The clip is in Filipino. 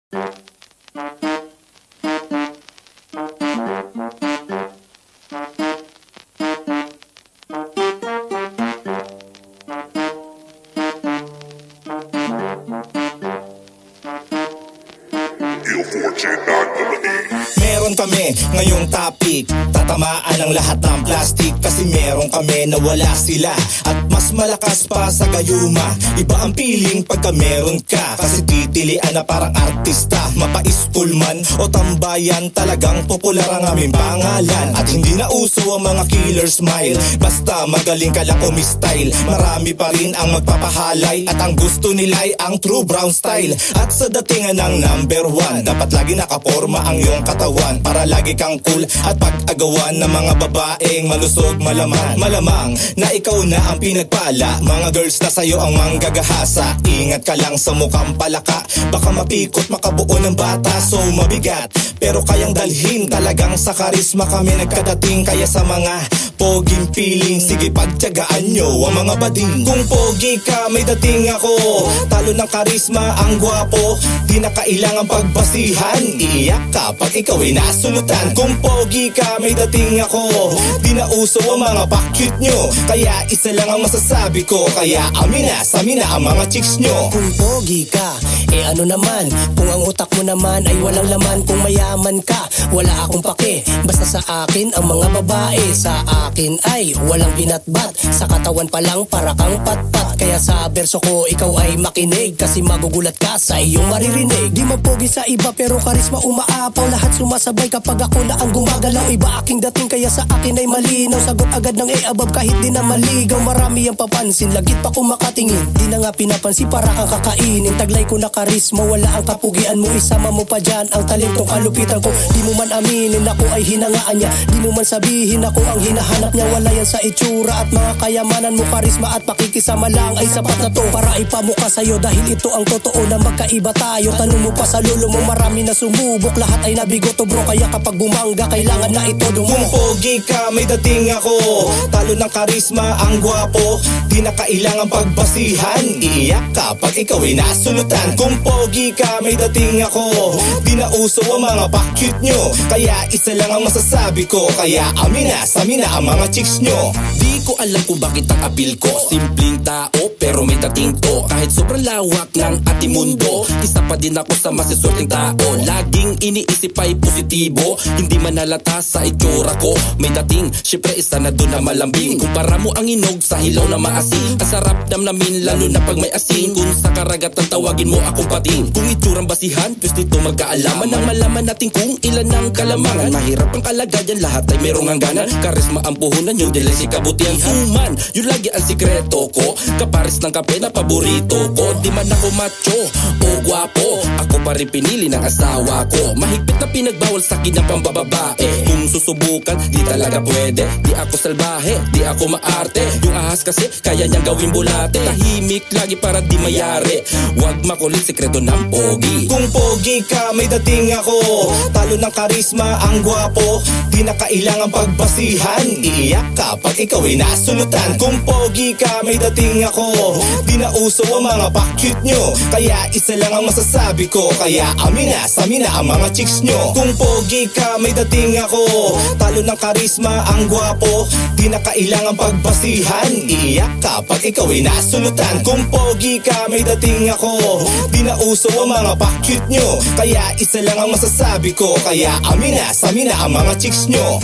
Meron kami ngayong topic, tatamaan ang lahat ng plastic. Kasi meron kami na wala sila at mas malakas pa sa gayuma. Iba ang feeling pagka meron ka, kasi titilian na parang artista. Mapa-school man o tambayan, talagang popular ang aming pangalan. At hindi na uso ang mga killer smile, basta magaling ka lang umistyle. Marami pa rin ang magpapahalay at ang gusto nila'y ang true brown style. At sa datingan ng number 1, dapat lagi nakaporma ang iyong katawan para lagi kang cool at pag-agawan ng mga babaeng malusog malaman. Malamang na ikaw na ang pinagpala, mga girls na sa'yo ang manggagahasa. Ingat ka lang sa mukhang palaka, baka mapikot makabuo ng bata. So mabigat pero kayang dalhin, talagang sa karisma kami nagkadating. Kaya sa mga poging feeling, sige pagtiyagaan nyo ang mga bading. Kung pogi ka may dating ako, talo ng karisma ang gwapo. Di na kailangan pagbasihan, iiyak ka pag ikaw ay nasulutan. Kung pogi ka may dating ako, di na uso ang mga pa-cute nyo. Kaya isa lang ang masasabi ko, kaya amin na ang mga chicks nyo. Kung pogi ka, ano naman? Kung ang utak mo naman ay walang laman. Kung mayaman ka, wala akong pake. Basta sa akin ang mga babae, sa akin ay walang binatbat. Sa katawan pa lang para kang patpat. Kaya sa verso ko ikaw ay makinig, kasi magugulat ka sa iyong maririnig. Di mapogi sa iba pero karisma umaapaw. Lahat sumasabay kapag ako na ang gumagalaw. Iba aking dating kaya sa akin ay malinaw. Sagot agad ng above kahit di na maligaw. Marami ang papansin, lagit pa kung makatingin. Di na nga pinapansin para kang kakainin. Taglay ko na karisma, wala ang kapugian mo. Isama mo pa dyan ang talentong kalupitan ko. Di mo man aminin ako ay hinangaan niya. Di mo man sabihin ako ang hinahanap niya. Wala yan sa itsura at mga kayamanan mo. Karisma at pakikisama lang ay sapat na to para ipamuka sa'yo, dahil ito ang totoo na magkaiba tayo. Tanong mo pa sa lolo mo, marami na sumubok. Lahat ay nabigo to bro, kaya kapag bumangga kailangan na ito dumo. Kung pogi ka may dating ako, talo ng karisma ang gwapo. Di na kailangan pagbasihan, iiyak ka pag ikaw ay nasulutan. Kung pogi ka may dating ako, di na uso ang mga pa-cute nyo. Kaya isa lang ang masasabi ko, kaya amin na ang mga chicks nyo. Di ko alam kung bakit ang appeal ko, simpleng tao pero may dating to. Kahit sobrang lawak ng ating mundo, isa pa din ako sa masisorting tao. Laging iniisip ay positibo, hindi man halata sa itsura ko. May dating, syempre isa na doon na malambing. Kumpara mo ang inog sa hilaw na maasin, ang sarap damnamin lalo na pag may asin. Kung sa karagatan tawagin mo akong pating. Kung itsurang basihan, pwes dito magkaalaman nang malaman natin kung ilan ang kalamangan. Mahirap ang kalagayan, lahat ay merong hangganan. Karisma ang puhunan, yung dilay si kabutihan. Human, yun lagi ang sikreto ko. Kapares ng kape na paborito ko. Di man ako macho o gwapo, ako pa rin pinili ng asawa ko. Mahigpit na pinagbawal sa akin ng pambababae. Kung susubukan, di talaga pwede. Di ako salbahe, di ako maarte. Yung ahas kasi, kaya niyang gawin bulate. Tahimik lagi para di mayari. Huwag makulit, sikreto ng pogi. Kung pogi ka may dating ako, talo ng karisma ang gwapo. Di na kailangan pagbasihan, iiyak ka pag ikaw ay nasulutan. Kung pogi ka may dating ako, di na uso ang mga pa-cute nyo. Kaya isa lang ang masasabi ko, kaya amin na ang mga chicks nyo. Kung pogi ka may dating ako, talo ng karisma ang gwapo. Di na kailangan pagbasihan, iiyak ka pag ikaw ay nasulutan. Kung pogi ka may dating ako, di na uso ang mga pa-cute nyo. Kaya isa lang ang masasabi ko, kaya amin na ang mga chicks nyo.